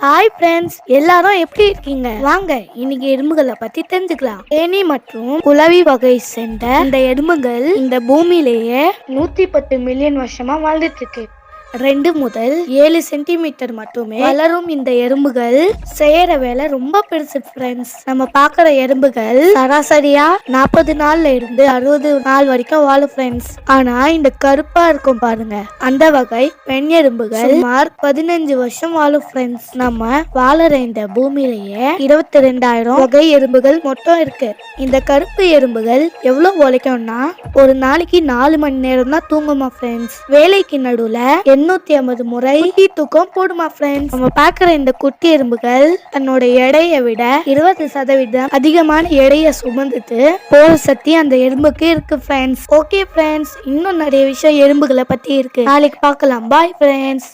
Hi friends, எல்லாரும் எப்படி இருக்கீங்க? வாங்க இன்னைக்கு எறும்புகளை பத்தி தெரிஞ்சுக்கலாம். தேனி மற்றும் குளவி வகை சேர்ந்த இந்த எறும்புகள் இந்த பூமியிலேயே 110 மில்லியன் வருஷமா வாழ்ந்துட்டு இருக்கு. 2 முதல் 7 சென்டிமீட்டர் மட்டுமே வளரும் இந்த எறும்புகள் செய்யற வேலை ரொம்ப பெருசு ஃப்ரெண்ட்ஸ். நம்ம பார்க்குற எறும்புகள் சராசரியா 40 நாள்ல இருந்து 60 நாள் வரைக்கும் வாழும் ஃப்ரெண்ட்ஸ். ஆனா இந்த கருப்பா இருக்கும் பாருங்க, அந்த வகை பெண் எறும்புகள் சுமார் 15 வருஷம் வாழும் ஃப்ரெண்ட்ஸ். நம்ம வாழற இந்த பூமியிலேயே 22,000 வகை எறும்புகள் மொத்தம் இருக்கு. இந்த கருப்பு எறும்புகள் எவ்வளவு உழைக்கும்னா ஒரு நாளைக்கு 4 மணி நேரம் தான் தூங்குமா ஃப்ரெண்ட்ஸ். வேலைக்கு நடுவுல 850 முறை குட்டி தூக்கம் போடுமா ஃப்ரெண்ட்ஸ். நம்ம பார்க்குற இந்த குட்டி எறும்புகள் தன்னோட எடையை விட 20% அதிகமான எடையை சுமந்துட்டு போற சக்தி அந்த எறும்புக்கு இருக்கு ஃப்ரெண்ட்ஸ். ஓகே ஃப்ரெண்ட்ஸ், இன்னும் நிறைய விஷயம் எறும்புகளை பத்தி இருக்கு, நாளைக்கு பார்க்கலாம். Bye friends.